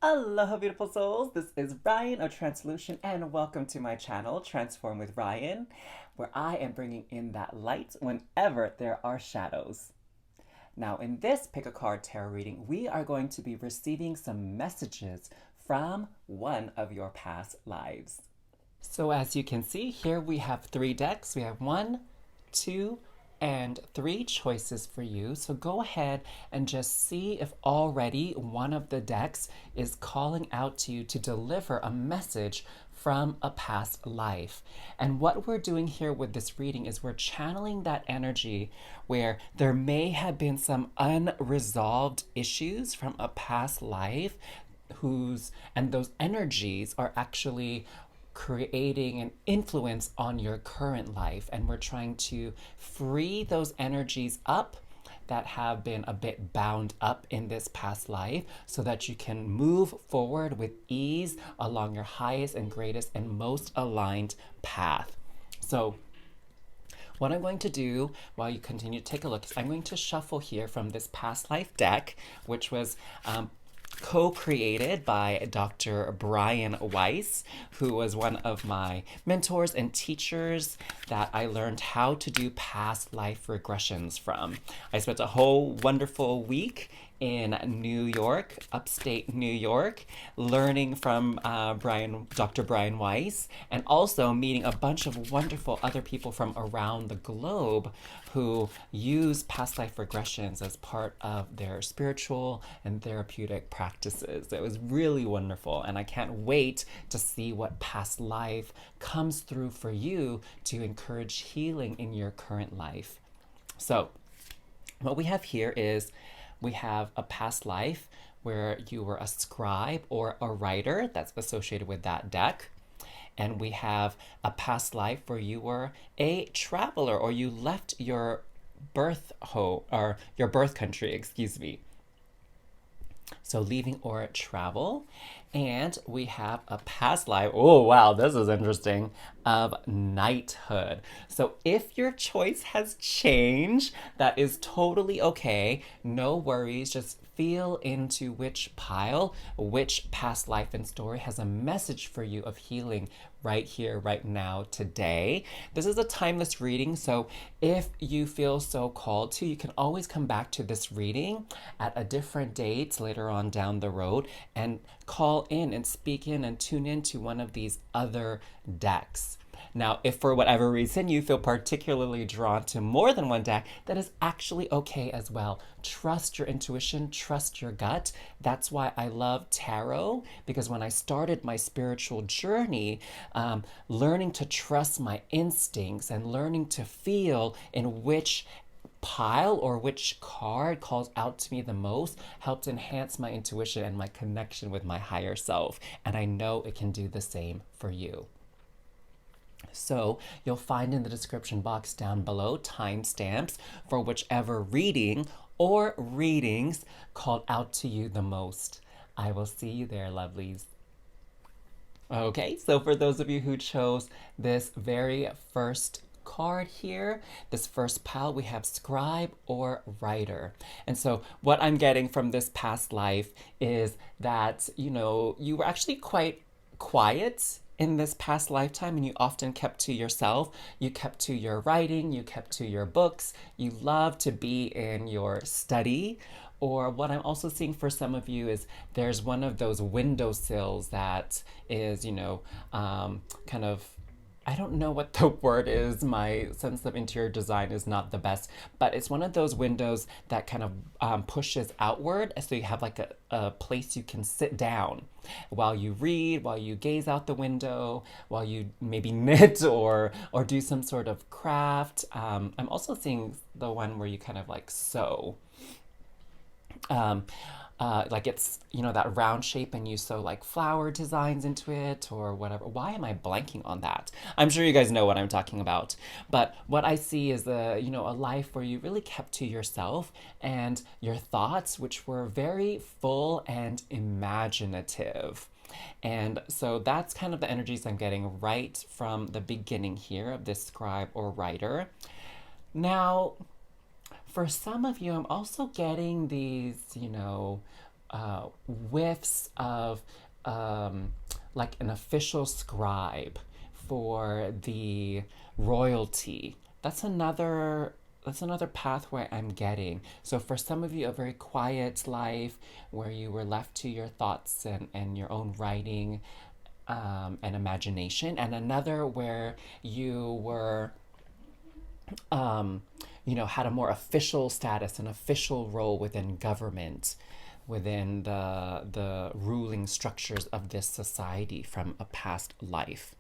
Aloha, beautiful souls. This is Ryan of tranSOULution, and welcome to my channel, Transform with Ryan, where I am bringing in that light whenever there are shadows. Now, in this pick a card tarot reading, we are going to be receiving some messages from one of your past lives. So, as you can see, here we have three decks. We have one, two, and three choices for you. So go ahead and just see if already one of the decks is calling out to you to deliver a message from a past life. And what we're doing here with this reading is we're channeling that energy where there may have been some unresolved issues from a past life and those energies are actually creating an influence on your current life, and we're trying to free those energies up that have been a bit bound up in this past life so that you can move forward with ease along your highest and greatest and most aligned path. So what I'm going to do while you continue to take a look is I'm going to shuffle here from this past life deck, which was co-created by Dr. Brian Weiss, who was one of my mentors and teachers that I learned how to do past life regressions from. I spent a whole wonderful week in New York, upstate New York, learning from Dr. Brian Weiss, and also meeting a bunch of wonderful other people from around the globe who use past life regressions as part of their spiritual and therapeutic practices. It was really wonderful, and I can't wait to see what past life comes through for you to encourage healing in your current life. So, what we have here is we have a past life where you were a scribe or a writer that's associated with that deck. And we have a past life where you were a traveler or you left your birth home or your birth country, excuse me. So leaving or travel. And we have a past life, oh wow, this is interesting, of knighthood. So if your choice has changed, that is totally okay. No worries, just feel into which pile, which past life and story has a message for you of healing right here, right now, today. This is a timeless reading, so if you feel so called to, you can always come back to this reading at a different date later on down the road and call in and speak in and tune in to one of these other decks. Now, if for whatever reason you feel particularly drawn to more than one deck, that is actually okay as well. Trust your intuition, trust your gut. That's why I love tarot, because when I started my spiritual journey, learning to trust my instincts and learning to feel in which pile or which card calls out to me the most helped enhance my intuition and my connection with my higher self. And I know it can do the same for you. So you'll find in the description box down below timestamps for whichever reading or readings called out to you the most. I will see you there, lovelies. Okay, so for those of you who chose this very first card here, this first pile, we have scribe or writer. And so what I'm getting from this past life is that, you were actually quite quiet in this past lifetime, and you often kept to yourself. You kept to your writing, you kept to your books, you love to be in your study. Or what I'm also seeing for some of you is there's one of those windowsills that is, kind of, I don't know what the word is. My sense of interior design is not the best, but it's one of those windows that kind of pushes outward. So you have like a place you can sit down while you read, while you gaze out the window, while you maybe knit or do some sort of craft. I'm also seeing the one where you kind of like sew. Like it's, that round shape and you sew like flower designs into it or whatever. Why am I blanking on that? I'm sure you guys know what I'm talking about. But what I see is a life where you really kept to yourself and your thoughts, which were very full and imaginative. And so that's kind of the energies I'm getting right from the beginning here of this scribe or writer. Now, for some of you, I'm also getting these, whiffs of like an official scribe for the royalty. That's another pathway I'm getting. So for some of you, a very quiet life where you were left to your thoughts and your own writing and imagination, and another where you were had a more official status, an official role within government, within the ruling structures of this society from a past life.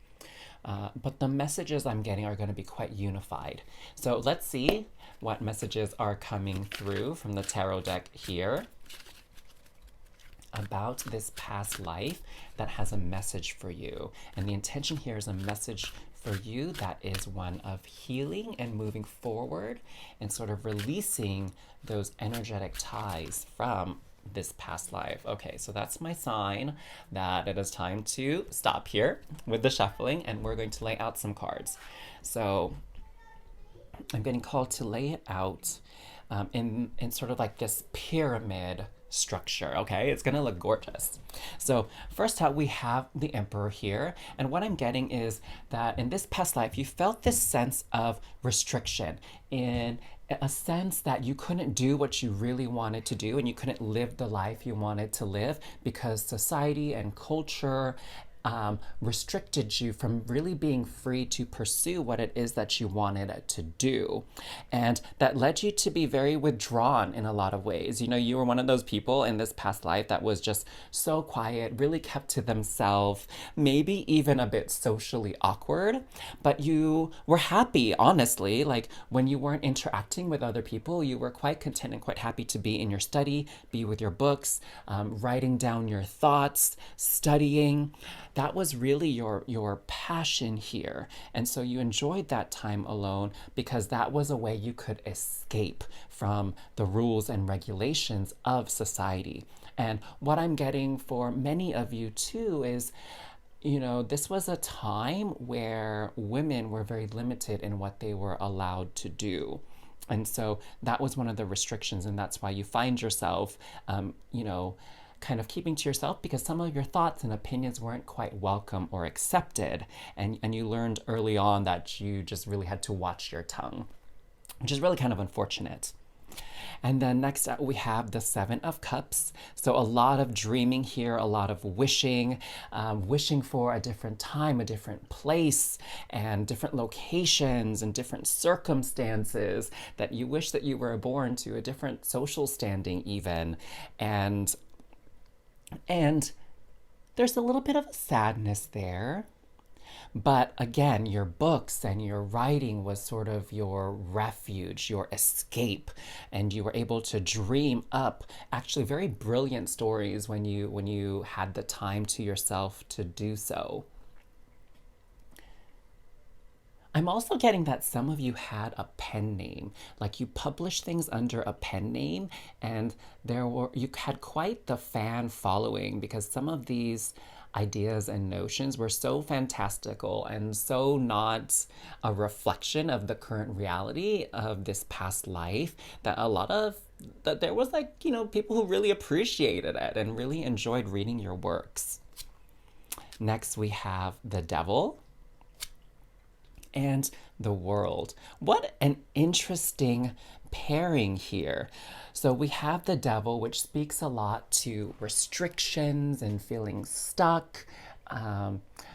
But the messages I'm getting are going to be quite unified. So let's see what messages are coming through from the tarot deck here about this past life that has a message for you. And the intention here is a message for you that is one of healing and moving forward and sort of releasing those energetic ties from this past life. Okay, so that's my sign that it is time to stop here with the shuffling, and we're going to lay out some cards. So I'm getting called to lay it out in sort of like this pyramid structure. Okay, it's gonna look gorgeous. So first out, we have the Emperor here, and what I'm getting is that in this past life you felt this sense of restriction, in a sense that you couldn't do what you really wanted to do and you couldn't live the life you wanted to live because society and culture restricted you from really being free to pursue what it is that you wanted to do. And that led you to be very withdrawn in a lot of ways. You know, you were one of those people in this past life that was just so quiet, really kept to themselves, maybe even a bit socially awkward, but you were happy, honestly. Like when you weren't interacting with other people, you were quite content and quite happy to be in your study, be with your books, writing down your thoughts, studying. That was really your passion here. And so you enjoyed that time alone because that was a way you could escape from the rules and regulations of society. And what I'm getting for many of you too is, you know, this was a time where women were very limited in what they were allowed to do. And so that was one of the restrictions, and that's why you find yourself, kind of keeping to yourself because some of your thoughts and opinions weren't quite welcome or accepted. And you learned early on that you just really had to watch your tongue, which is really kind of unfortunate. And then next up, we have the Seven of Cups. So a lot of dreaming here, a lot of wishing, wishing for a different time, a different place, and different locations and different circumstances that you wish that you were born to, a different social standing even. And there's a little bit of a sadness there. But again, your books and your writing was sort of your refuge, your escape, and you were able to dream up actually very brilliant stories when you had the time to yourself to do so. I'm also getting that some of you had a pen name, like you published things under a pen name, and you had quite the fan following because some of these ideas and notions were so fantastical and so not a reflection of the current reality of this past life that there was people who really appreciated it and really enjoyed reading your works. Next, we have the Devil and the World. What an interesting pairing here. So we have the Devil, which speaks a lot to restrictions and feeling stuck,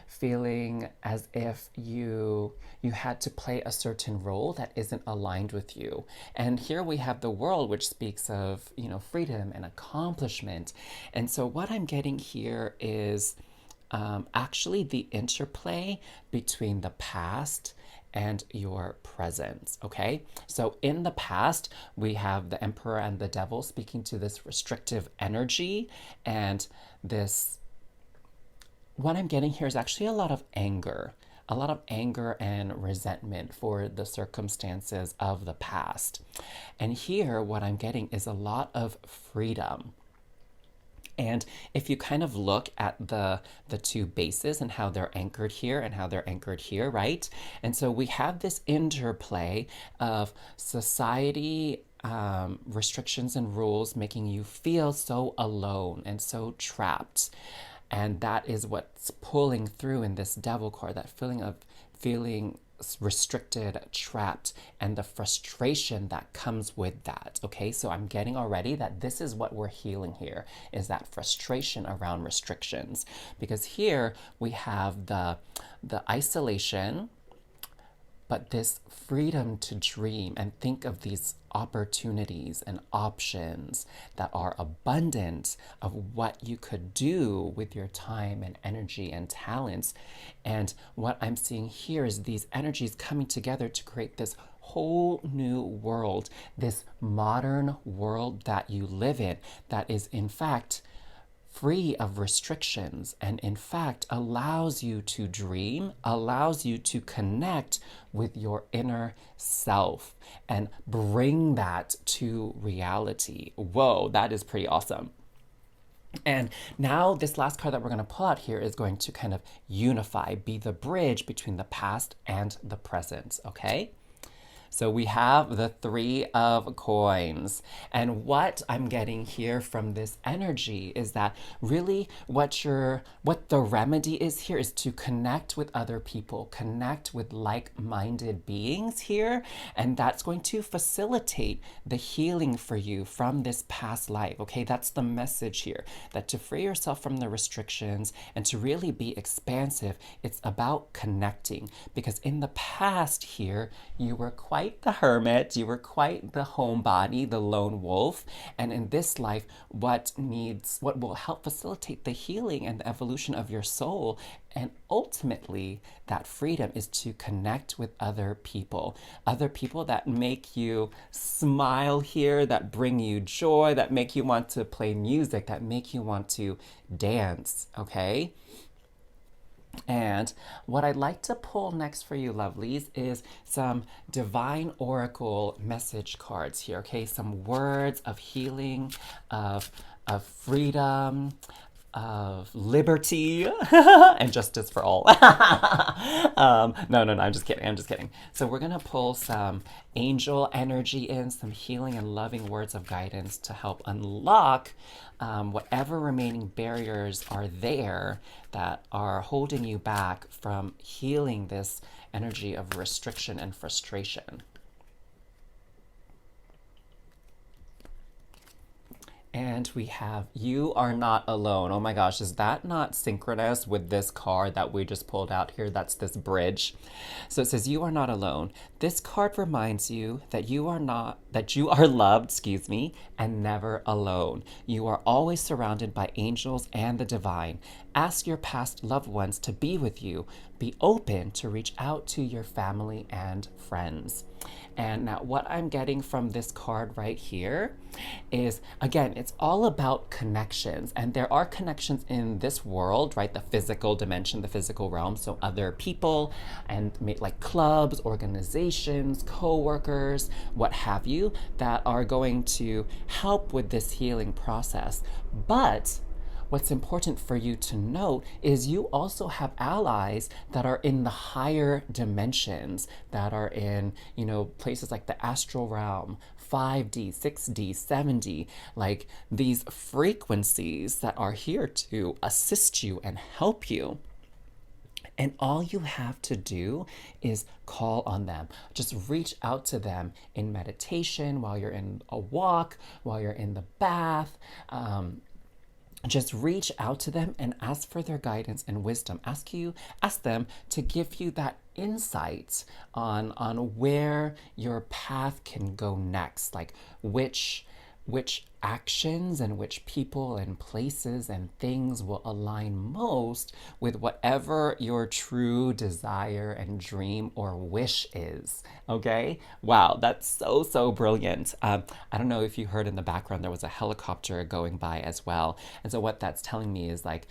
feeling as if you had to play a certain role that isn't aligned with you. And here we have the World, which speaks of, freedom and accomplishment. And so what I'm getting here is actually the interplay between the past and your presence, okay? So in the past, we have the Emperor and the Devil speaking to this restrictive energy, and what I'm getting here is actually a lot of anger and resentment for the circumstances of the past. And here, what I'm getting is a lot of freedom. And if you kind of look at the two bases and how they're anchored here and how they're anchored here, right? And so we have this interplay of society restrictions and rules making you feel so alone and so trapped. And that is what's pulling through in this devil card, that feeling of feeling restricted, trapped, and the frustration that comes with that. Okay, so I'm getting already that this is what we're healing here, is that frustration around restrictions. Because here we have the isolation, but this freedom to dream and think of these opportunities and options that are abundant of what you could do with your time and energy and talents. And what I'm seeing here is these energies coming together to create this whole new world, this modern world that you live in, that is in fact free of restrictions, and in fact allows you to dream, allows you to connect with your inner self and bring that to reality. Whoa, that is pretty awesome. And now this last card that we're going to pull out here is going to kind of unify, be the bridge between the past and the present, okay? So we have the Three of Coins. And what I'm getting here from this energy is that really what the remedy is here is to connect with other people, connect with like-minded beings here. And that's going to facilitate the healing for you from this past life. Okay, that's the message here, that to free yourself from the restrictions and to really be expansive, it's about connecting. Because in the past here, you were quite the hermit, you were quite the homebody, the lone wolf. And in this life, what will help facilitate the healing and the evolution of your soul, and ultimately that freedom, is to connect with other people that make you smile here, that bring you joy, that make you want to play music, that make you want to dance, okay? And what I'd like to pull next for you, lovelies, is some divine oracle message cards here, okay? Some words of healing, of freedom, of liberty, and justice for all. No, I'm just kidding. So we're going to pull some angel energy in, some healing and loving words of guidance to help unlock whatever remaining barriers are there that are holding you back from healing this energy of restriction and frustration. And we have You Are Not Alone. Oh my gosh, is that not synchronous with this card that we just pulled out here? That's this bridge. So it says, you are not alone. This card reminds you that you are loved, and never alone. You are always surrounded by angels and the divine. Ask your past loved ones to be with you. Be open to reach out to your family and friends. And now what I'm getting from this card right here is, again, it's all about connections. And there are connections in this world, right? The physical dimension, the physical realm. So other people and like clubs, organizations, co-workers, what have you, that are going to help with this healing process. But what's important for you to note is you also have allies that are in the higher dimensions, that are in, places like the astral realm, 5D, 6D, 7D, like these frequencies that are here to assist you and help you. And all you have to do is call on them. Just reach out to them in meditation, while you're in a walk, while you're in the bath. Just reach out to them and ask for their guidance and wisdom. Ask them to give you that insight on where your path can go next, like which actions and which people and places and things will align most with whatever your true desire and dream or wish is. Okay? Wow, that's so brilliant. I don't know if you heard in the background, there was a helicopter going by as well. And so what that's telling me is like,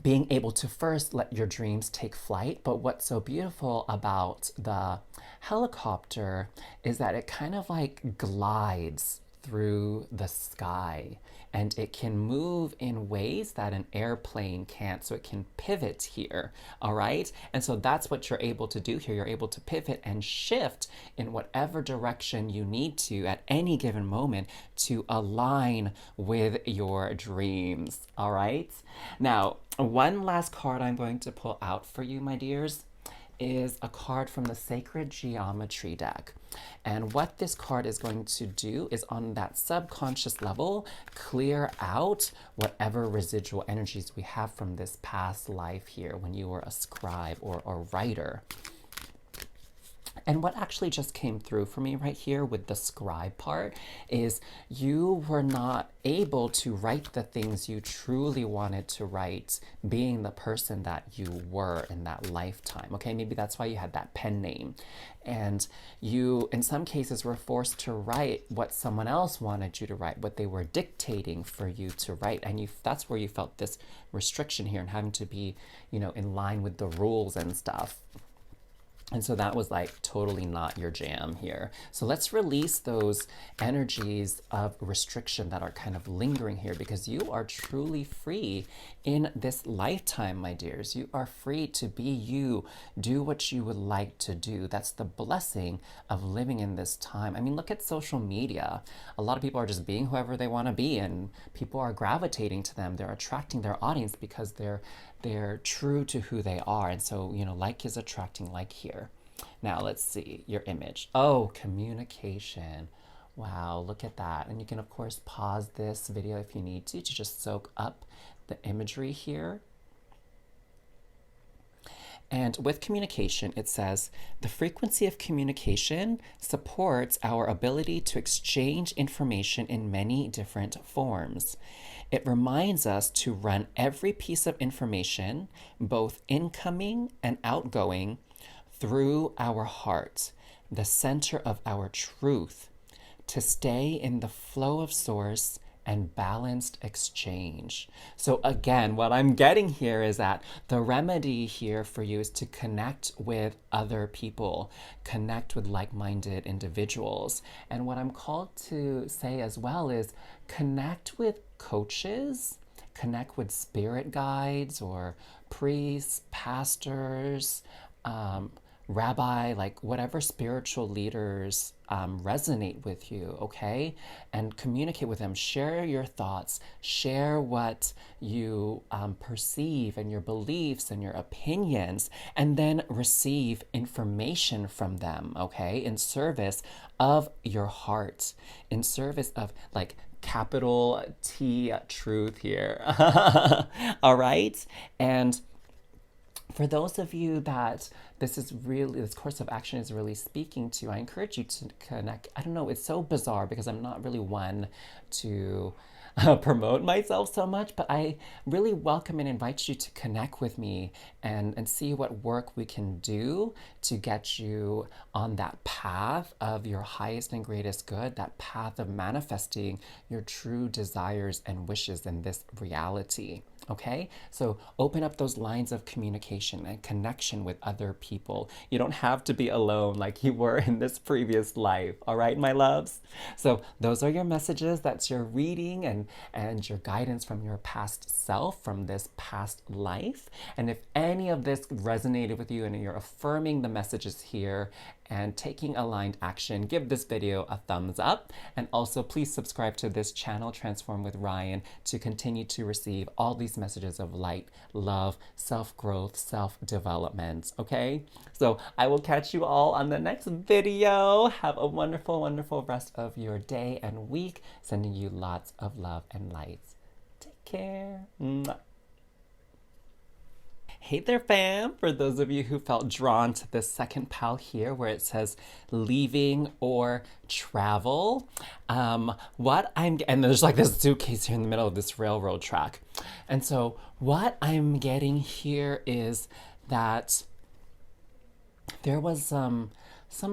being able to first let your dreams take flight. But what's so beautiful about the helicopter is that it kind of like glides through the sky, and it can move in ways that an airplane can't. So it can pivot here, all right? And so that's what you're able to do here. You're able to pivot and shift in whatever direction you need to at any given moment to align with your dreams, all right? Now, one last card I'm going to pull out for you, my dears, is a card from the Sacred Geometry deck. And what this card is going to do is, on that subconscious level, clear out whatever residual energies we have from this past life here when you were a scribe or a writer. And what actually just came through for me right here with the scribe part is you were not able to write the things you truly wanted to write, being the person that you were in that lifetime. Okay, maybe that's why you had that pen name. And you, in some cases, were forced to write what someone else wanted you to write, what they were dictating for you to write. And that's where you felt this restriction here and having to be, you know, in line with the rules and stuff. And so that was like totally not your jam here. So let's release those energies of restriction that are kind of lingering here, because you are truly free in this lifetime, my dears. You are free to be you, do what you would like to do. That's the blessing of living in this time. I mean, look at social media. A lot of people are just being whoever they want to be, and people are gravitating to them. They're attracting their audience because they're true to who they are. And so, you know, like is attracting like here. Now let's see your image. Oh, communication. Wow, look at that. And you can of course pause this video if you need to just soak up the imagery here. And with communication, it says, the frequency of communication supports our ability to exchange information in many different forms. It reminds us to run every piece of information, both incoming and outgoing, through our heart, the center of our truth, to stay in the flow of source and balanced exchange. So again, what I'm getting here is that the remedy here for you is to connect with other people, connect with like-minded individuals. And what I'm called to say as well is connect with coaches, connect with spirit guides or priests, pastors, rabbi, like whatever spiritual leaders resonate with you, okay? And communicate with them. Share your thoughts. Share what you perceive and your beliefs and your opinions, and then receive information from them, okay? In service of your heart, in service of like capital T truth here. All right? And for those of you that this course of action is really speaking to, I encourage you to connect. I don't know, it's so bizarre because I'm not really one to promote myself so much, but I really welcome and invite you to connect with me and see what work we can do to get you on that path of your highest and greatest good, that path of manifesting your true desires and wishes in this reality. Okay, so open up those lines of communication and connection with other people. You don't have to be alone like you were in this previous life. All right, my loves? So those are your messages. That's your reading and your guidance from your past self, from this past life. And if any of this resonated with you and you're affirming the messages here and taking aligned action, give this video a thumbs up. And also please subscribe to this channel, Transform with Ryan, to continue to receive all these messages of light, love, self-growth, self-development, okay? So I will catch you all on the next video. Have a wonderful, wonderful rest of your day and week. Sending you lots of love and light. Take care. Mwah. Hey there, fam! For those of you who felt drawn to the second pal here where it says leaving or travel, and there's like this suitcase here in the middle of this railroad track. And so what I'm getting here is that there was some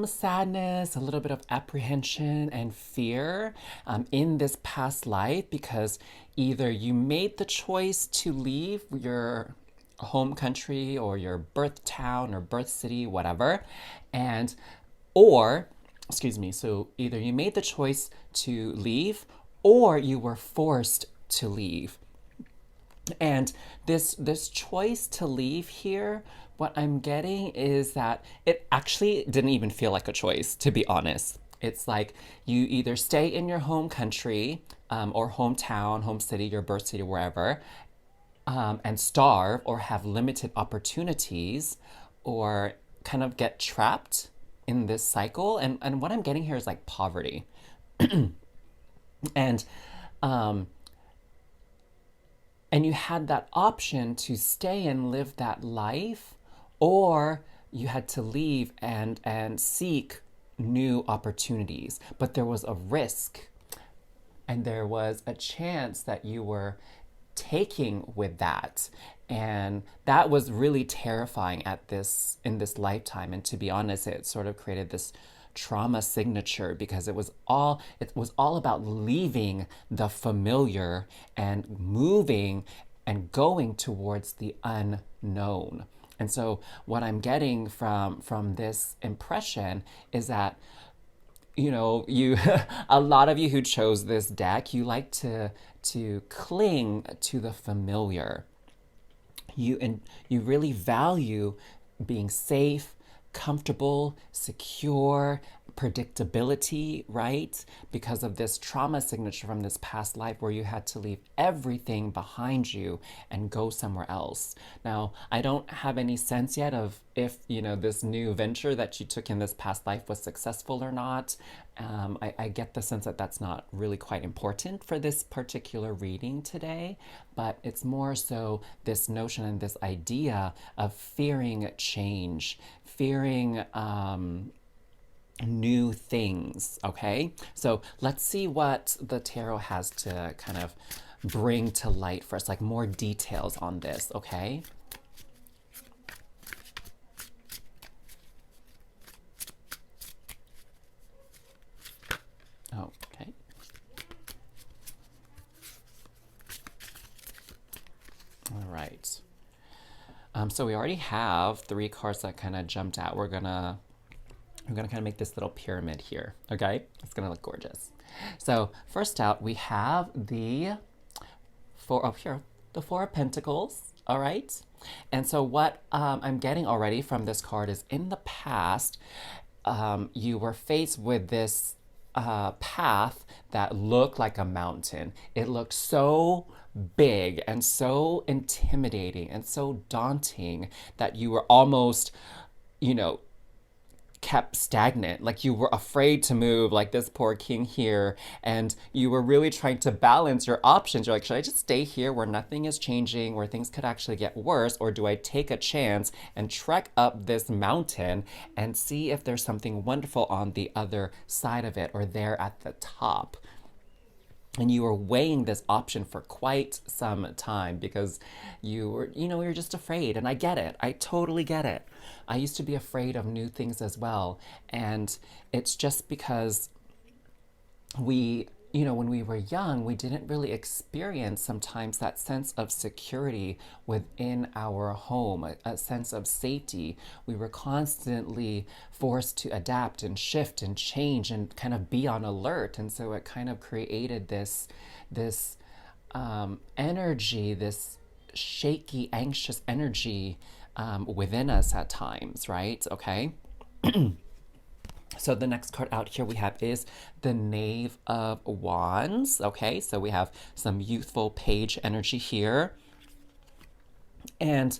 sadness, a little bit of apprehension and fear in this past life, because either you made the choice to leave your home country or your birth town or birth city, whatever, or excuse me, so either you made the choice to leave or you were forced to leave. And this choice to leave here, what I'm getting is that it actually didn't even feel like a choice, to be honest. It's like you either stay in your home country, or hometown, home city, your birth city, wherever, and starve or have limited opportunities, or kind of get trapped in this cycle. And what I'm getting here is like poverty. And um, and you had that option to stay and live that life, or you had to leave and seek new opportunities, but there was a risk and there was a chance that you were taking with that, and that was really terrifying at this in this lifetime. And to be honest, it sort of created this trauma signature because it was all about leaving the familiar and moving and going towards the unknown. And so what I'm getting from this impression is that, you a lot of you who chose this deck, you like to cling to the familiar. You really value being safe, comfortable, secure, predictability, right? Because of this trauma signature from this past life where you had to leave everything behind you and go somewhere else. Now, I don't have any sense yet of if, this new venture that you took in this past life was successful or not. I get the sense that that's not really quite important for this particular reading today, but it's more so this notion and this idea of fearing change, fearing new things, okay? So let's see what the tarot has to kind of bring to light for us, like more details on this, okay? Okay. All right. So we already have 3 cards that kind of jumped out. We're gonna kind of make this little pyramid here, okay? It's gonna look gorgeous. So first out, we have the the Four of Pentacles, all right? And so what I'm getting already from this card is in the past, you were faced with this path that looked like a mountain. It looked so big and so intimidating and so daunting that you were almost, you know, kept stagnant. Like you were afraid to move, like this poor king here. And you were really trying to balance your options. You're like, should I just stay here where nothing is changing, where things could actually get worse? Or do I take a chance and trek up this mountain and see if there's something wonderful on the other side of it or there at the top? And you were weighing this option for quite some time because you were just afraid. And I get it. I totally get it. I used to be afraid of new things as well. And it's just because when we were young, we didn't really experience sometimes that sense of security within our home, a sense of safety. We were constantly forced to adapt and shift and change and kind of be on alert. And so it kind of created this energy, this shaky, anxious energy within us at times, right? Okay. So the next card out here we have is the Knave of Wands. Okay, so we have some youthful page energy here. And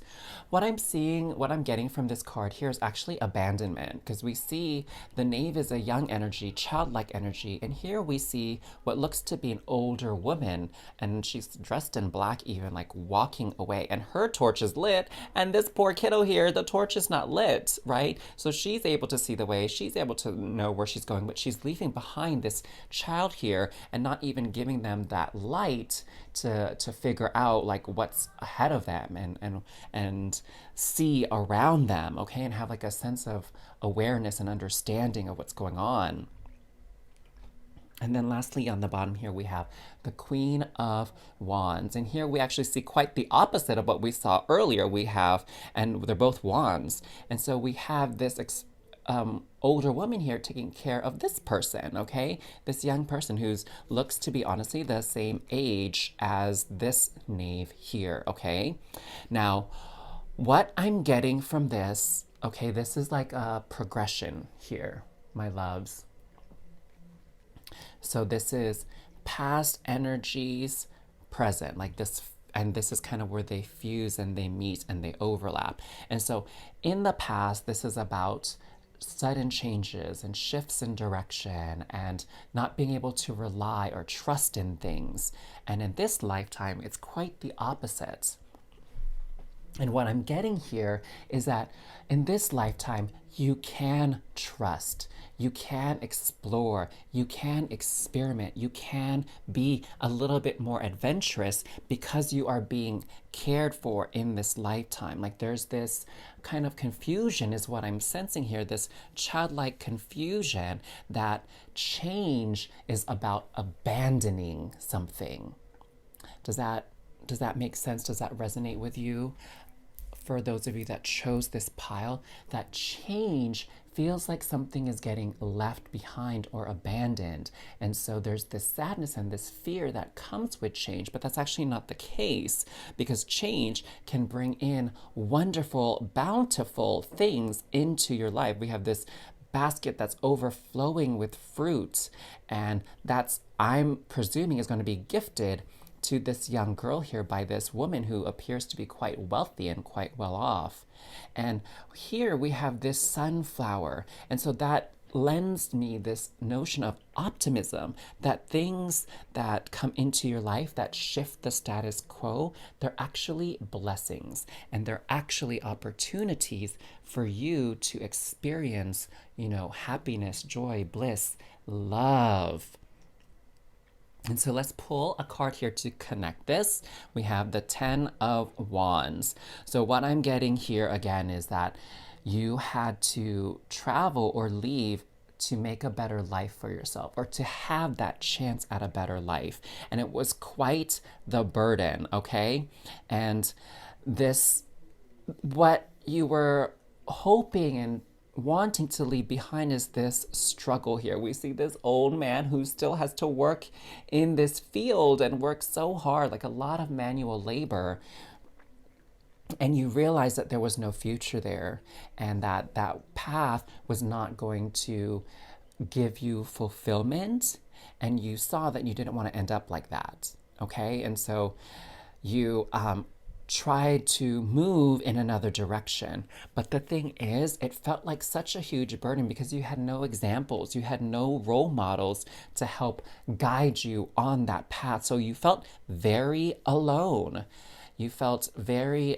what I'm seeing, what I'm getting from this card here is actually abandonment, because we see the Knave is a young energy, childlike energy, and here we see what looks to be an older woman, and she's dressed in black even, like walking away, and her torch is lit, and this poor kiddo here, the torch is not lit, right? So she's able to see the way, she's able to know where she's going, but she's leaving behind this child here and not even giving them that light to figure out like what's ahead of them and see around them, okay, and have like a sense of awareness and understanding of what's going on. And then lastly, on the bottom here, we have the Queen of Wands. And here we actually see quite the opposite of what we saw earlier. And they're both wands. And so we have this older woman here taking care of this person, okay? This young person who's looks to be honestly the same age as this knave here, okay? Now, what I'm getting from this, okay, this is like a progression here, my loves. So this is past energies, present, like this, and this is kind of where they fuse and they meet and they overlap. And so in the past, this is about sudden changes and shifts in direction and not being able to rely or trust in things. And in this lifetime, it's quite the opposite. And what I'm getting here is that in this lifetime, you can trust, you can explore, you can experiment, you can be a little bit more adventurous because you are being cared for in this lifetime. Like there's this kind of confusion, is what I'm sensing here, this childlike confusion that change is about abandoning something. Does that make sense? Does that resonate with you? For those of you that chose this pile, that change feels like something is getting left behind or abandoned. And so there's this sadness and this fear that comes with change, but that's actually not the case, because change can bring in wonderful, bountiful things into your life. We have this basket that's overflowing with fruit, and that's, I'm presuming, is going to be gifted to this young girl here by this woman who appears to be quite wealthy and quite well off. And here we have this sunflower. And so that lends me this notion of optimism, that things that come into your life that shift the status quo, they're actually blessings, and they're actually opportunities for you to experience, happiness, joy, bliss, love. And so let's pull a card here to connect this. We have the 10 of Wands. So what I'm getting here again is that you had to travel or leave to make a better life for yourself, or to have that chance at a better life. And it was quite the burden, okay? And this, what you were hoping and wanting to leave behind is this struggle here. We see this old man who still has to work in this field and work so hard, like a lot of manual labor. And you realize that there was no future there, and that that path was not going to give you fulfillment. And you saw that you didn't want to end up like that, okay? And so you tried to move in another direction. But the thing is, it felt like such a huge burden because you had no examples, you had no role models to help guide you on that path. So you felt very alone. You felt very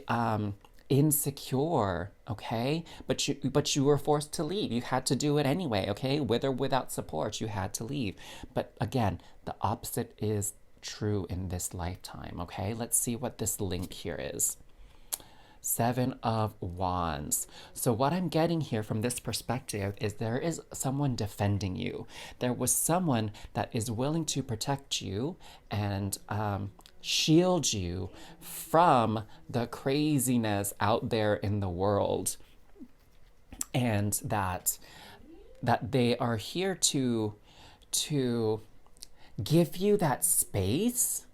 insecure, okay? But you were forced to leave. You had to do it anyway, okay? With or without support, you had to leave. But again, the opposite is true in this lifetime, okay? Let's see what this link here is. 7 of Wands. So what I'm getting here from this perspective is there is someone defending you. There was someone that is willing to protect you and shield you from the craziness out there in the world, and that they are here to give you that space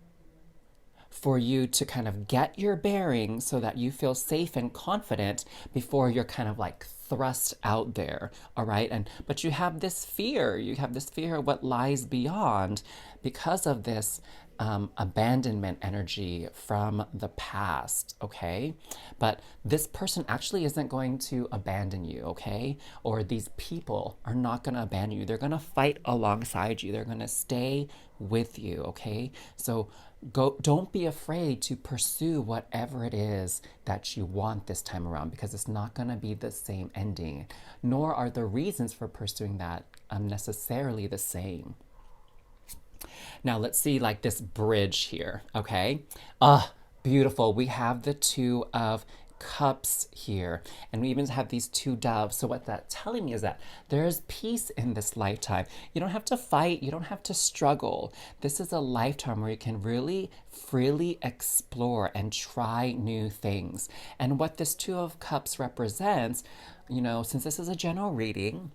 for you to kind of get your bearings so that you feel safe and confident before you're kind of like thrust out there, all right? But you have this fear of what lies beyond because of this abandonment energy from the past, okay? But this person actually isn't going to abandon you, okay? Or these people are not going to abandon you. They're going to fight alongside you. They're going to stay with you, okay? So don't be afraid to pursue whatever it is that you want this time around, because it's not going to be the same ending, nor are the reasons for pursuing that necessarily the same. Now let's see like this bridge here, okay? Beautiful. We have the 2 of Cups here, and we even have these 2 doves. So what that's telling me is that there's peace in this lifetime. You don't have to fight, you don't have to struggle. This is a lifetime where you can really freely explore and try new things. And what this 2 of Cups represents, since this is a general reading,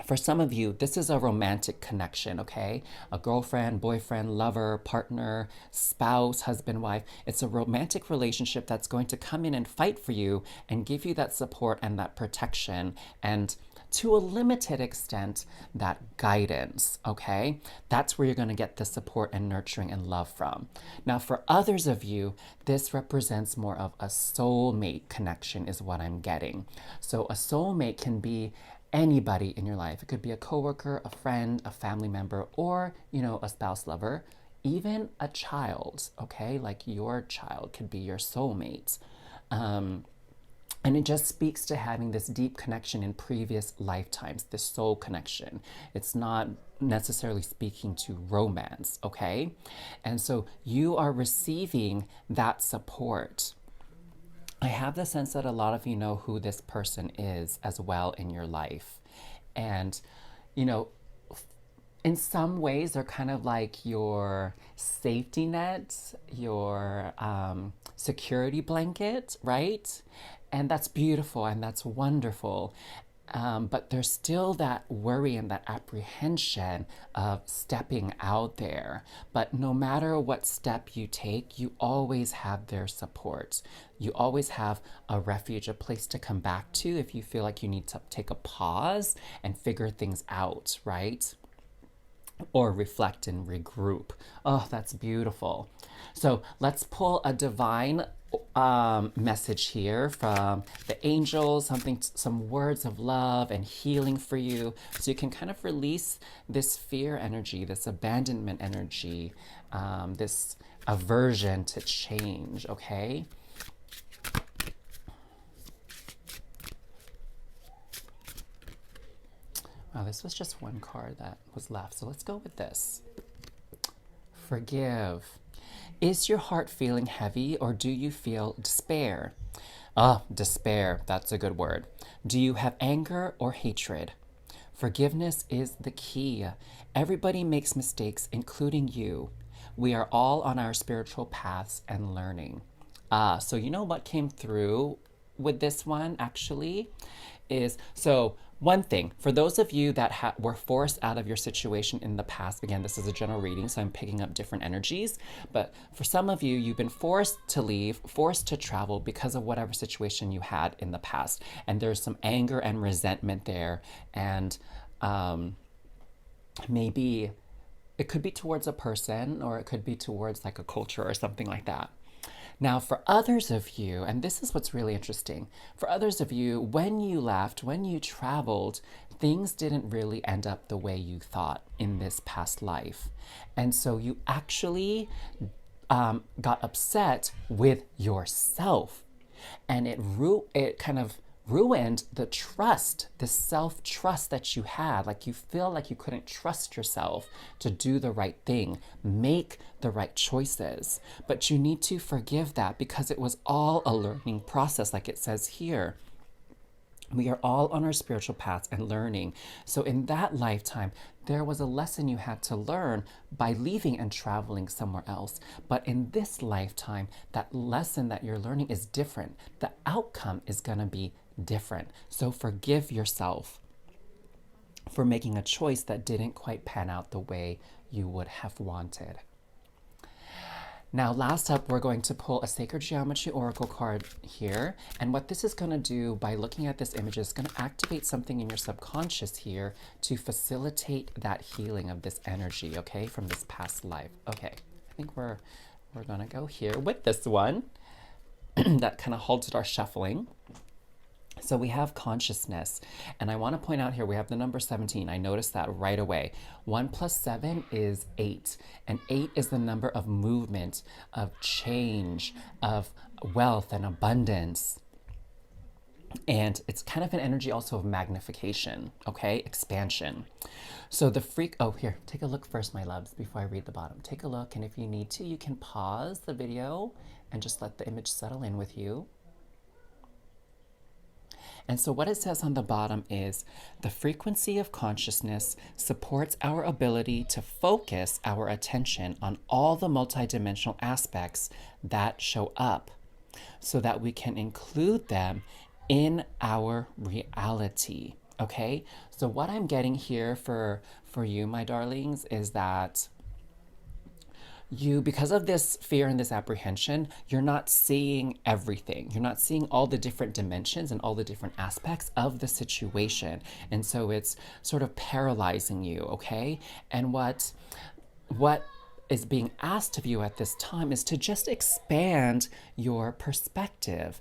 for some of you, this is a romantic connection, okay? A girlfriend, boyfriend, lover, partner, spouse, husband, wife. It's a romantic relationship that's going to come in and fight for you and give you that support and that protection and, to a limited extent, that guidance, okay? That's where you're going to get the support and nurturing and love from. Now, for others of you, this represents more of a soulmate connection is what I'm getting. So a soulmate can be anybody in your life. It could be a coworker, a friend, a family member, or, a spouse, lover, even a child, okay? Like your child could be your soulmate. And it just speaks to having this deep connection in previous lifetimes, this soul connection. It's not necessarily speaking to romance, okay? And so you are receiving that support. I have the sense that a lot of you know who this person is as well in your life. And, in some ways, they're kind of like your safety net, your security blanket, right? And that's beautiful and that's wonderful. But there's still that worry and that apprehension of stepping out there. But no matter what step you take, you always have their support. You always have a refuge, a place to come back to if you feel like you need to take a pause and figure things out, right? Or reflect and regroup. Oh, that's beautiful. So let's pull a divine message here from the angels, some words of love and healing for you, so you can kind of release this fear energy, this abandonment energy, this aversion to change, okay? Wow, this was just one card that was left, so let's go with this. Forgive. Is your heart feeling heavy or do you feel despair? Despair, that's a good word. Do you have anger or hatred? Forgiveness is the key. Everybody makes mistakes, including you. We are all on our spiritual paths and learning. So you know what came through with this one actually is, so one thing, for those of you that were forced out of your situation in the past, again, this is a general reading, so I'm picking up different energies, but for some of you, you've been forced to leave, forced to travel because of whatever situation you had in the past. And there's some anger and resentment there. And maybe it could be towards a person or it could be towards like a culture or something like that. Now, for others of you, and this is what's really interesting, for others of you, when you left, when you traveled, things didn't really end up the way you thought in this past life. And so you actually got upset with yourself. And it kind of ruined the trust, the self-trust that you had. Like you feel like you couldn't trust yourself to do the right thing, make the right choices. But you need to forgive that because it was all a learning process, like it says here. We are all on our spiritual paths and learning. So in that lifetime, there was a lesson you had to learn by leaving and traveling somewhere else. But in this lifetime, that lesson that you're learning is different. The outcome is going to be different. So forgive yourself for making a choice that didn't quite pan out the way you would have wanted. Now, last up, we're going to pull a Sacred Geometry Oracle card here. And what this is going to do by looking at this image is going to activate something in your subconscious here to facilitate that healing of this energy, okay, from this past life. Okay, I think we're going to go here with this one that kind of halted our shuffling. So we have consciousness, and I want to point out here we have the number 17. I noticed that right away. 1 plus 7 is 8, and 8 is the number of movement, of change, of wealth and abundance. And it's kind of an energy also of magnification, okay? Expansion. So the here, take a look first, my loves, before I read the bottom. Take a look, and if you need to, you can pause the video and just let the image settle in with you. And so what it says on the bottom is, the frequency of consciousness supports our ability to focus our attention on all the multidimensional aspects that show up so that we can include them in our reality. Okay, so what I'm getting here for you, my darlings, is that you, because of this fear and this apprehension, you're not seeing everything. You're not seeing all the different dimensions and all the different aspects of the situation. And so it's sort of paralyzing you, okay? And what is being asked of you at this time is to just expand your perspective.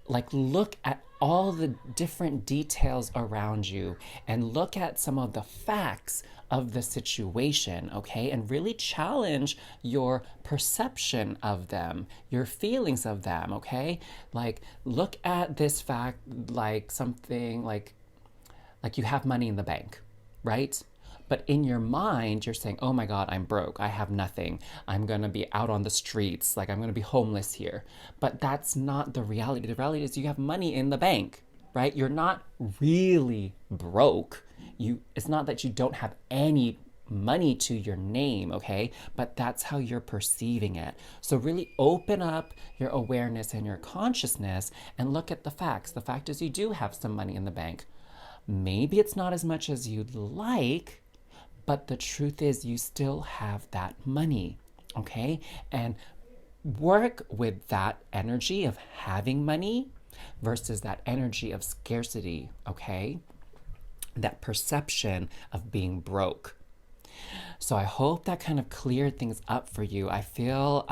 Like, look at all the different details around you and look at some of the facts of the situation, okay? And really challenge your perception of them, your feelings of them, okay? Like, look at this fact like something like you have money in the bank, right? But in your mind, you're saying, oh my God, I'm broke. I have nothing. I'm going to be out on the streets. Like, I'm going to be homeless here. But that's not the reality. The reality is you have money in the bank, right? You're not really broke. It's not that you don't have any money to your name, okay? But that's how you're perceiving it. So really open up your awareness and your consciousness and look at the facts. The fact is you do have some money in the bank. Maybe it's not as much as you'd like, but the truth is you still have that money, okay? And work with that energy of having money versus that energy of scarcity, okay? That perception of being broke. So I hope that kind of cleared things up for you. I feel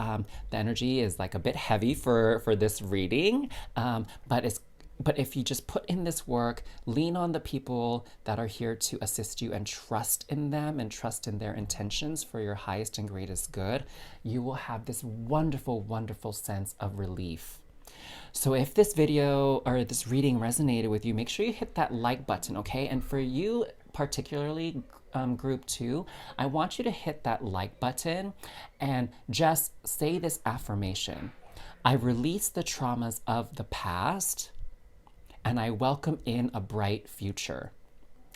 the energy is like a bit heavy for this reading, but if you just put in this work, lean on the people that are here to assist you and trust in them and trust in their intentions for your highest and greatest good, you will have this wonderful, wonderful sense of relief. So if this video or this reading resonated with you, make sure you hit that like button, okay? And for you particularly, group 2, I want you to hit that like button and just say this affirmation. I release the traumas of the past and I welcome in a bright future.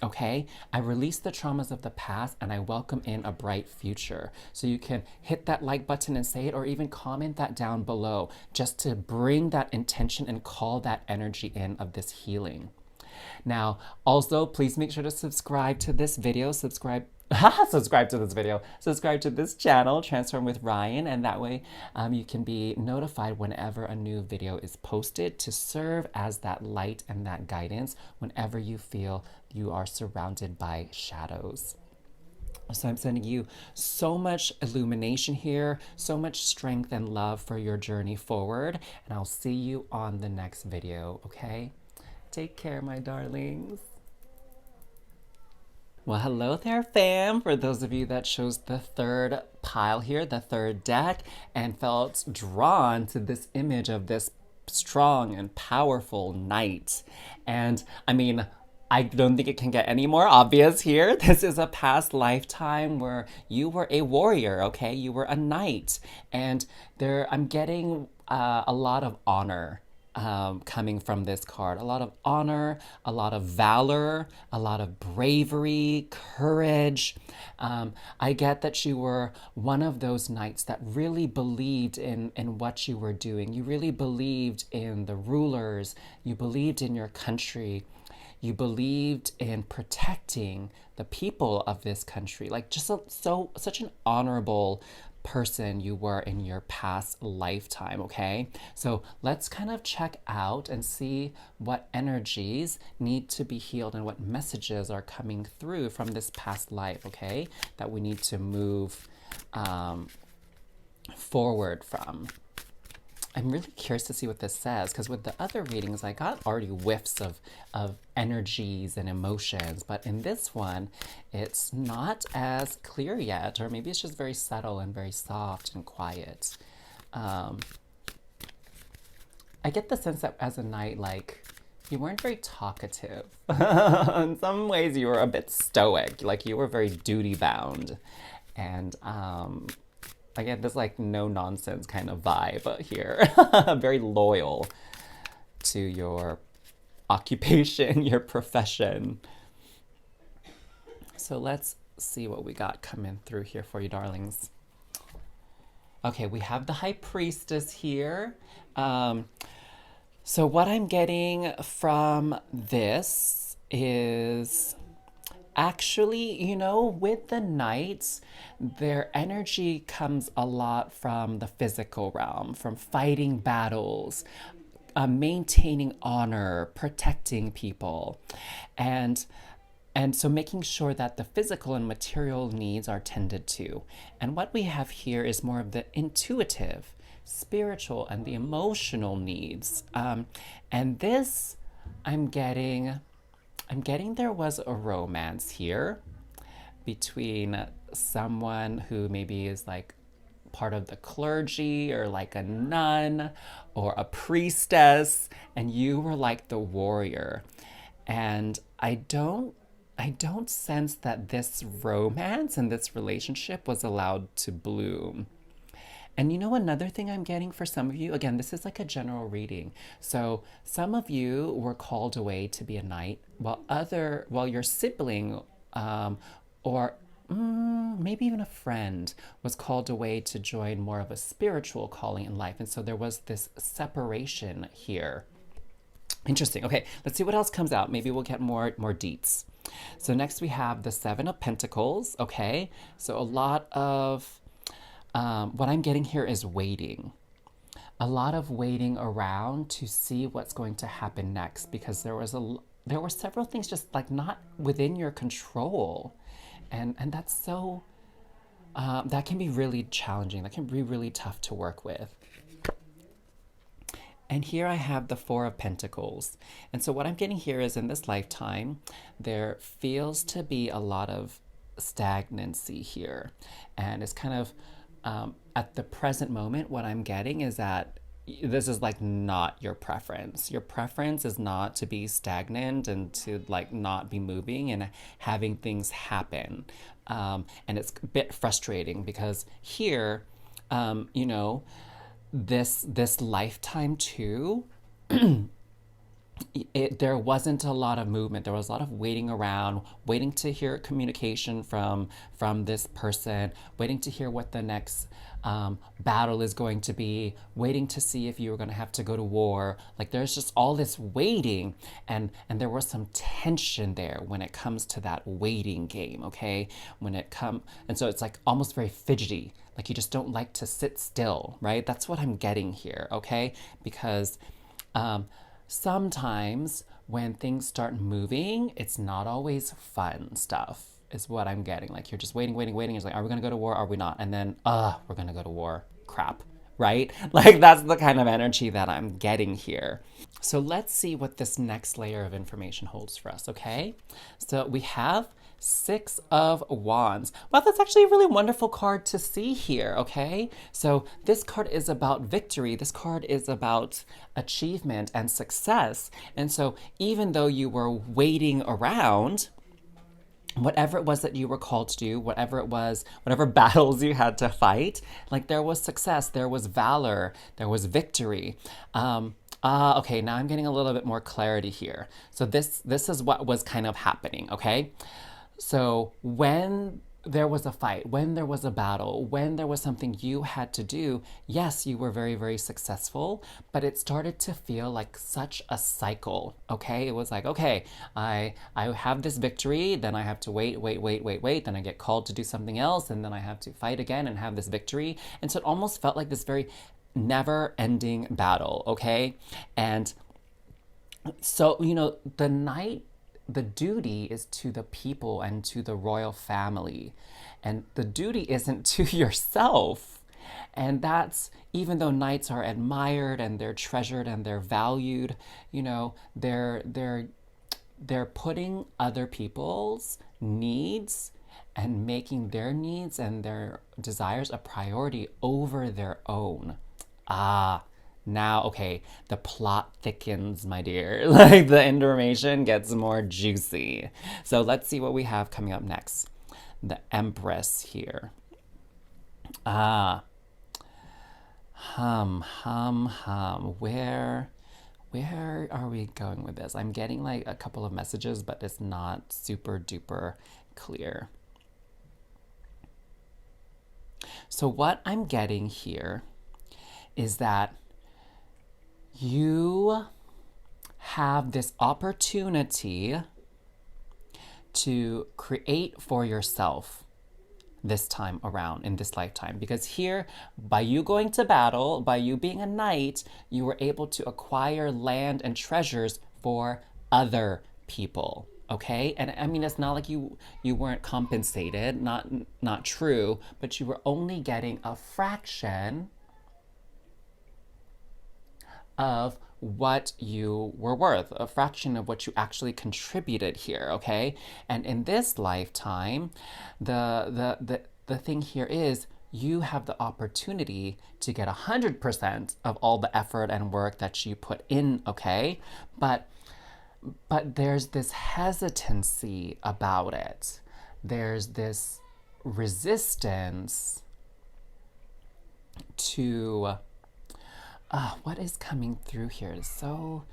Okay? I release the traumas of the past and I welcome in a bright future. So you can hit that like button and say it, or even comment that down below just to bring that intention and call that energy in of this healing. Now, also, please make sure to subscribe to this video. Subscribe to this channel, Transform with Ryan, and that way you can be notified whenever a new video is posted to serve as that light and that guidance whenever you feel you are surrounded by shadows. So I'm sending you so much illumination here, so much strength and love for your journey forward, and I'll see you on the next video, okay? Take care, my darlings. Well, hello there, fam. For those of you that chose the third pile here, the third deck, and felt drawn to this image of this strong and powerful knight. And I mean, I don't think it can get any more obvious here. This is a past lifetime where you were a warrior, okay? You were a knight. And I'm getting a lot of honor coming from this card. A lot of honor, a lot of valor, a lot of bravery, courage. I get that you were one of those knights that really believed in what you were doing. You really believed in the rulers. You believed in your country. You believed in protecting the people of this country. Like, just such an honorable person you were in your past lifetime, okay? So let's kind of check out and see what energies need to be healed and what messages are coming through from this past life, okay? That we need to move forward from. I'm really curious to see what this says, because with the other readings, I got already whiffs of energies and emotions, but in this one, it's not as clear yet, or maybe it's just very subtle and very soft and quiet. I get the sense that as a knight, like, you weren't very talkative. In some ways, you were a bit stoic, like you were very duty-bound, and I get this like no nonsense kind of vibe here. Very loyal to your occupation, your profession. So let's see what we got coming through here for you, darlings. Okay, we have the High Priestess here. So, what I'm getting from this is actually, with the knights, their energy comes a lot from the physical realm, from fighting battles, maintaining honor, protecting people, and and so making sure that the physical and material needs are tended to. And what we have here is more of the intuitive, spiritual, and the emotional needs. And this, I'm getting, I'm getting there was a romance here between someone who maybe is like part of the clergy or like a nun or a priestess, and you were like the warrior. And I don't sense that this romance and this relationship was allowed to bloom. And another thing I'm getting for some of you, again, this is like a general reading. So some of you were called away to be a knight, while your sibling, or maybe even a friend, was called away to join more of a spiritual calling in life. And so there was this separation here. Interesting. Okay, let's see what else comes out. Maybe we'll get more deets. So next we have the Seven of Pentacles. Okay, so a lot of what I'm getting here is waiting. A lot of waiting around to see what's going to happen next, because there were several things just like not within your control, and that's so that can be really challenging. That can be really tough to work with. And here I have the Four of Pentacles. And so what I'm getting here is in this lifetime, there feels to be a lot of stagnancy here. And it's kind of, at the present moment, what I'm getting is that this is like not your preference. Your preference is not to be stagnant and to like not be moving and having things happen. And it's a bit frustrating because here, this lifetime too, there wasn't a lot of movement. There was a lot of waiting around, waiting to hear communication from this person, waiting to hear what the next battle is going to be, waiting to see if you were going to have to go to war. Like there's just all this waiting, and there was some tension there when it comes to that waiting game. Okay, and so it's like almost very fidgety. Like you just don't like to sit still, right? That's what I'm getting here. Okay, because sometimes when things start moving, it's not always fun stuff, is what I'm getting. Like you're just waiting, waiting, waiting. It's like, are we gonna go to war? Are we not? And then, we're gonna go to war. Crap, right? Like that's the kind of energy that I'm getting here. So let's see what this next layer of information holds for us, okay? So we have Six of Wands. Well, that's actually a really wonderful card to see here, okay? So this card is about victory. This card is about achievement and success. And so even though you were waiting around, whatever it was that you were called to do, whatever it was, whatever battles you had to fight, like there was success, there was valor, there was victory. Okay, now I'm getting a little bit more clarity here. So this is what was kind of happening, okay? So when there was a fight, when there was a battle, when there was something you had to do, yes, you were very, very successful, but it started to feel like such a cycle, okay? It was like, okay, I have this victory, then I have to wait, then I get called to do something else, and then I have to fight again and have this victory. And so it almost felt like this very never-ending battle, okay? And so, the duty is to the people and to the royal family. And the duty isn't to yourself. And that's, even though knights are admired and they're treasured and they're valued, they're putting other people's needs and making their needs and their desires a priority over their own. Now, okay, the plot thickens, my dear. Like the information gets more juicy. So let's see what we have coming up next. The Empress here. Hum. Where are we going with this? I'm getting like a couple of messages, but it's not super duper clear. So what I'm getting here is that you have this opportunity to create for yourself this time around in this lifetime. Because here, by you going to battle, by you being a knight, you were able to acquire land and treasures for other people. Okay, and I mean, it's not like you weren't compensated, not true, but you were only getting a fraction of what you were worth, a fraction of what you actually contributed here, okay? And in this lifetime, the thing here is you have the opportunity to get 100% of all the effort and work that you put in, okay? But there's this hesitancy about it. There's this resistance to what is coming through here is so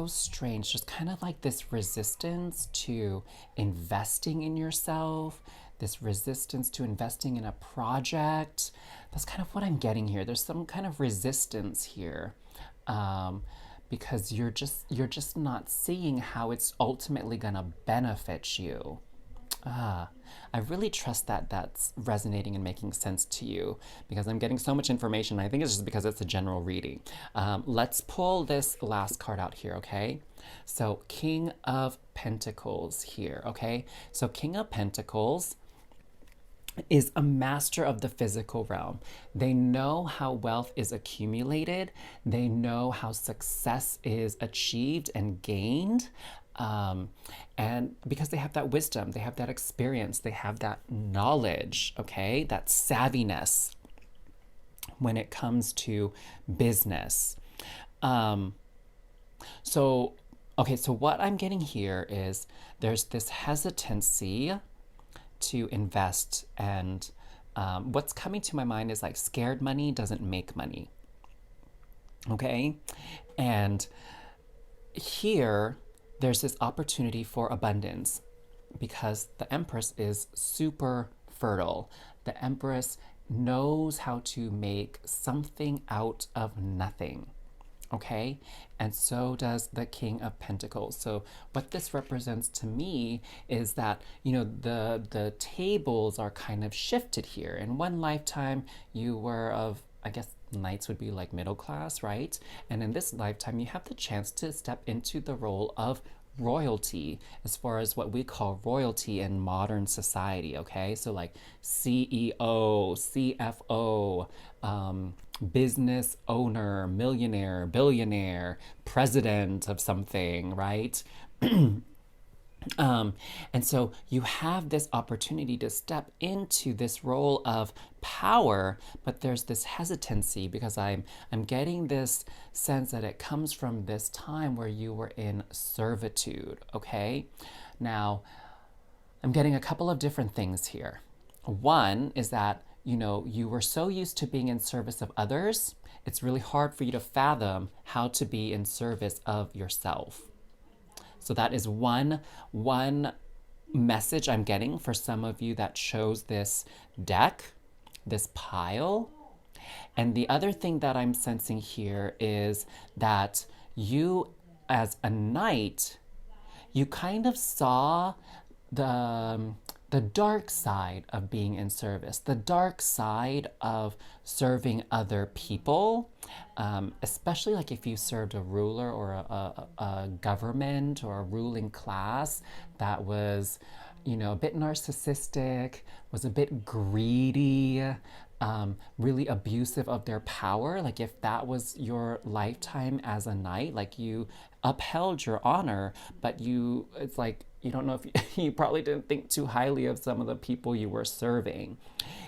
strange. Just kind of like this resistance to investing in yourself, this resistance to investing in a project. That's kind of what I'm getting here. There's some kind of resistance here. Because you're just not seeing how it's ultimately gonna benefit you. I really trust that that's resonating and making sense to you, because I'm getting so much information. I think it's just because it's a general reading. Let's pull this last card out here, okay? So King of Pentacles here, okay? So King of Pentacles is a master of the physical realm. They know how wealth is accumulated. They know how success is achieved and gained. And because they have that wisdom, they have that experience, they have that knowledge, okay? That savviness when it comes to business. So what I'm getting here is there's this hesitancy to invest, and what's coming to my mind is like scared money doesn't make money, okay? And here there's this opportunity for abundance because the Empress is super fertile. The Empress knows how to make something out of nothing, okay? And so does the King of Pentacles. So what this represents to me is that, you know, the tables are kind of shifted here. In one lifetime, you were of, I guess, knights would be like middle class, right? And in this lifetime, you have the chance to step into the role of royalty, as far as what we call royalty in modern society, okay? So like CEO, CFO, business owner, millionaire, billionaire, president of something, right? And so you have this opportunity to step into this role of power, but there's this hesitancy because I'm getting this sense that it comes from this time where you were in servitude, okay? Now, I'm getting a couple of different things here. One is that, you know, you were so used to being in service of others, it's really hard for you to fathom how to be in service of yourself. So that is one message I'm getting for some of you that chose this deck, this pile. And the other thing that I'm sensing here is that you, as a knight, you kind of saw the dark side of being in service, the dark side of serving other people, especially like if you served a ruler or a government or a ruling class that was, you know, a bit narcissistic, was a bit greedy, really abusive of their power. Like if that was your lifetime as a knight, like you upheld your honor, but it's like, you don't know if you probably didn't think too highly of some of the people you were serving.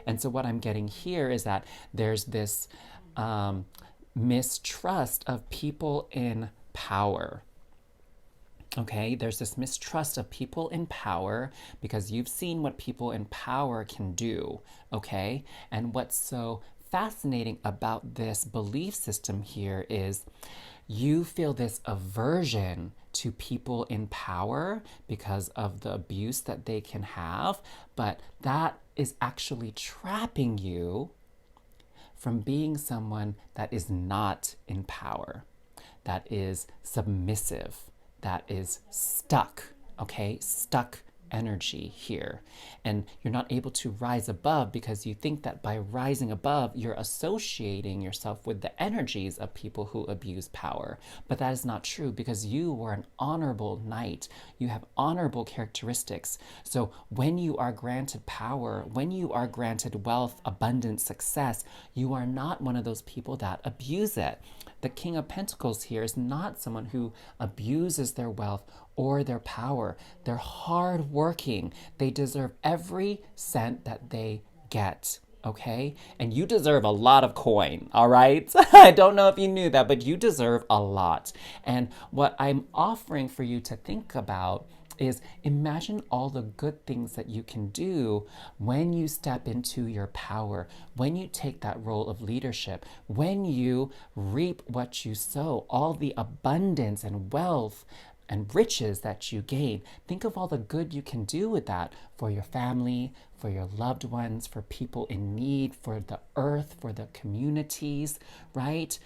And so what I'm getting here is that there's this mistrust of people in power. Okay, there's this mistrust of people in power because you've seen what people in power can do, okay? And what's so fascinating about this belief system here is you feel this aversion to people in power because of the abuse that they can have, but that is actually trapping you from being someone that is not in power, that is submissive, that is stuck, okay? Stuck energy here. And you're not able to rise above because you think that by rising above, you're associating yourself with the energies of people who abuse power. But that is not true because you were an honorable knight. You have honorable characteristics. So when you are granted power, when you are granted wealth, abundance, success, you are not one of those people that abuse it. The King of Pentacles here is not someone who abuses their wealth or their power. They're hardworking. They deserve every cent that they get, okay? And you deserve a lot of coin, all right? I don't know if you knew that, but you deserve a lot. And what I'm offering for you to think about is imagine all the good things that you can do when you step into your power, when you take that role of leadership, when you reap what you sow, all the abundance and wealth and riches that you gain. Think of all the good you can do with that for your family, for your loved ones, for people in need, for the earth, for the communities, right?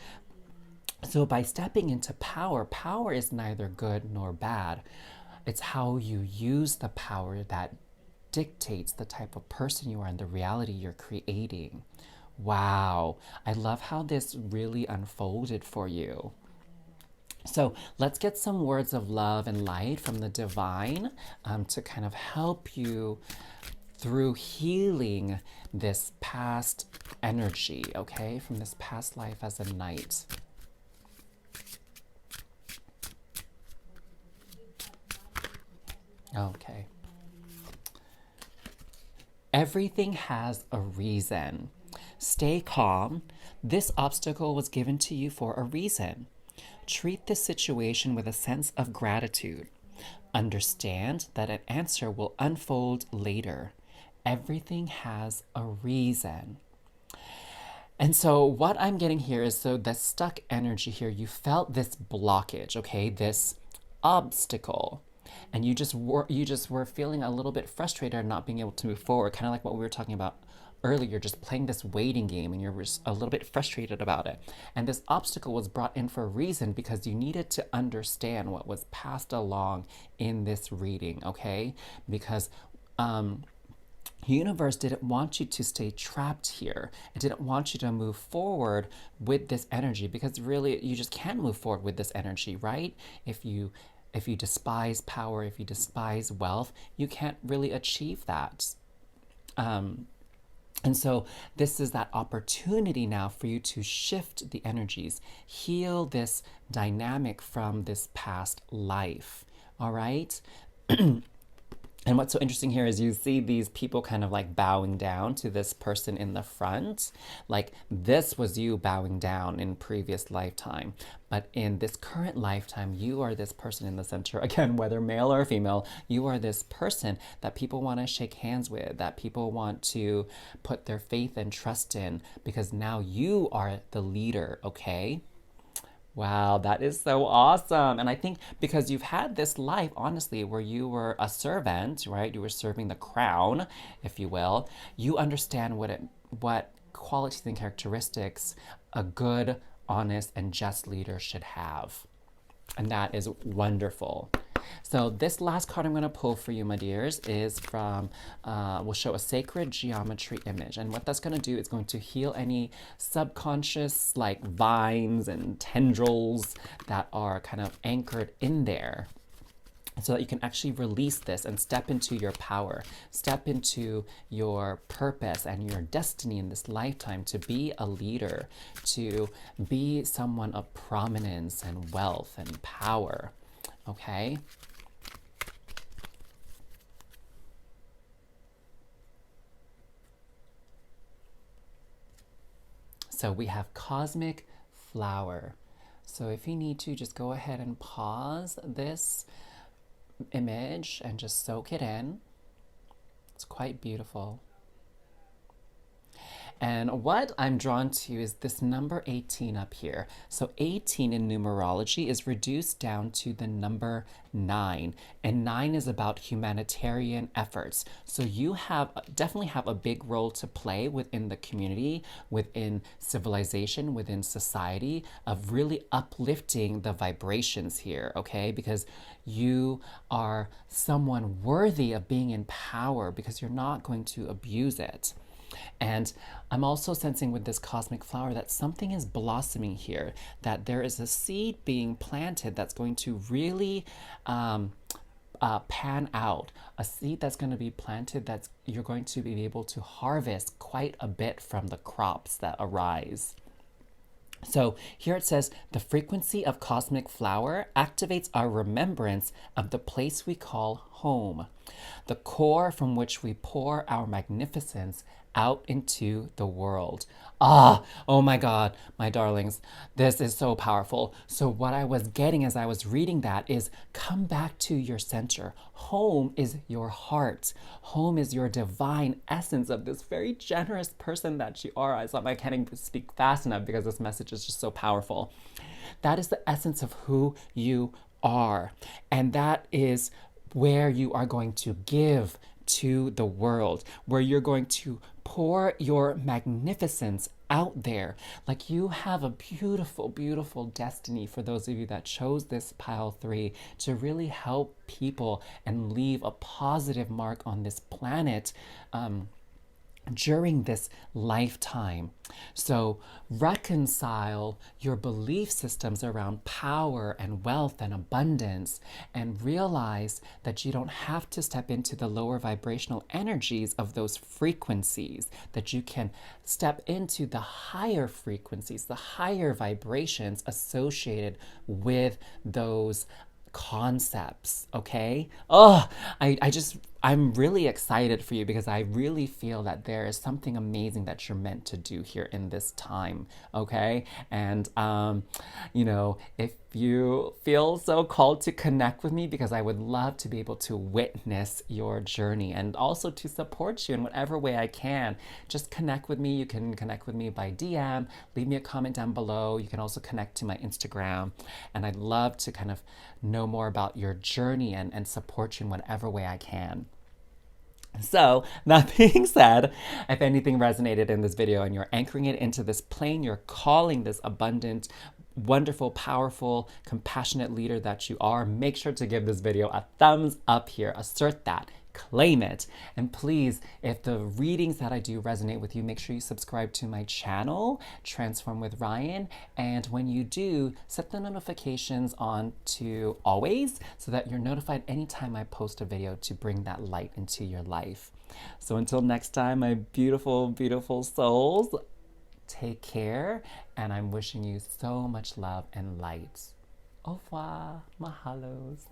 So by stepping into power, power is neither good nor bad. It's how you use the power that dictates the type of person you are and the reality you're creating. Wow, I love how this really unfolded for you. So let's get some words of love and light from the divine to kind of help you through healing this past energy, okay, from this past life as a knight. Okay. Everything has a reason. Stay calm. This obstacle was given to you for a reason. Treat this situation with a sense of gratitude. Understand that an answer will unfold later. Everything has a reason. And so what I'm getting here is, so the stuck energy here, you felt this blockage, okay, this obstacle. And you just were feeling a little bit frustrated and not being able to move forward, kind of like what we were talking about earlier, just playing this waiting game, and you're a little bit frustrated about it. And this obstacle was brought in for a reason because you needed to understand what was passed along in this reading, okay? Because universe didn't want you to stay trapped here. It didn't want you to move forward with this energy, because really you just can't move forward with this energy, right? If you despise power, if you despise wealth, you can't really achieve that. And so this is that opportunity now for you to shift the energies, heal this dynamic from this past life, all right? And what's so interesting here is you see these people kind of like bowing down to this person in the front. Like this was you bowing down in previous lifetime. But in this current lifetime, you are this person in the center. Again, whether male or female, you are this person that people want to shake hands with, that people want to put their faith and trust in, because now you are the leader, okay? Wow, that is so awesome. And I think because you've had this life, honestly, where you were a servant, right? You were serving the crown, if you will. You understand what qualities and characteristics a good, honest, and just leader should have. And that is wonderful. So this last card I'm going to pull for you, my dears, is from, will show a sacred geometry image. And what that's going to do is going to heal any subconscious, like vines and tendrils that are kind of anchored in there, so that you can actually release this and step into your power, step into your purpose and your destiny in this lifetime to be a leader, to be someone of prominence and wealth and power. Okay? So we have cosmic flower. So if you need to, just go ahead and pause this image and just soak it in. It's quite beautiful. And what I'm drawn to is this number 18 up here. So 18 in numerology is reduced down to the number 9. And 9 is about humanitarian efforts. So you definitely have a big role to play within the community, within civilization, within society, of really uplifting the vibrations here, okay? Because you are someone worthy of being in power because you're not going to abuse it. And I'm also sensing with this cosmic flower that something is blossoming here, that there is a seed being planted that's going to really pan out, a seed that's going to be planted that's you're going to be able to harvest quite a bit from the crops that arise. So here it says, the frequency of cosmic flower activates our remembrance of the place we call home, the core from which we pour our magnificence out into the world. Oh my God, my darlings, this is so powerful. So what I was getting as I was reading that is, come back to your center. Home is your heart. Home is your divine essence of this very generous person that you are. I can't even speak fast enough because this message is just so powerful. That is the essence of who you are. And that is where you are going to give to the world, where you're going to pour your magnificence out there. Like, you have a beautiful, beautiful destiny, for those of you that chose this pile 3, to really help people and leave a positive mark on this planet during this lifetime. So reconcile your belief systems around power and wealth and abundance, and realize that you don't have to step into the lower vibrational energies of those frequencies, that you can step into the higher frequencies, the higher vibrations associated with those concepts, okay? I'm really excited for you, because I really feel that there is something amazing that you're meant to do here in this time, okay? And, if you feel so called to connect with me, because I would love to be able to witness your journey and also to support you in whatever way I can, just connect with me. You can connect with me by DM, leave me a comment down below. You can also connect to my Instagram, and I'd love to kind of know more about your journey and support you in whatever way I can. So, that being said, if anything resonated in this video and you're anchoring it into this plane, you're calling this abundant, wonderful, powerful, compassionate leader that you are, make sure to give this video a thumbs up here. Assert that. Claim it. And please, if the readings that I do resonate with you, make sure you subscribe to my channel, Transform with Ryan. And when you do, set the notifications on to always, so that you're notified anytime I post a video to bring that light into your life. So until next time, my beautiful, beautiful souls, take care. And I'm wishing you so much love and light. Au revoir. Mahalos.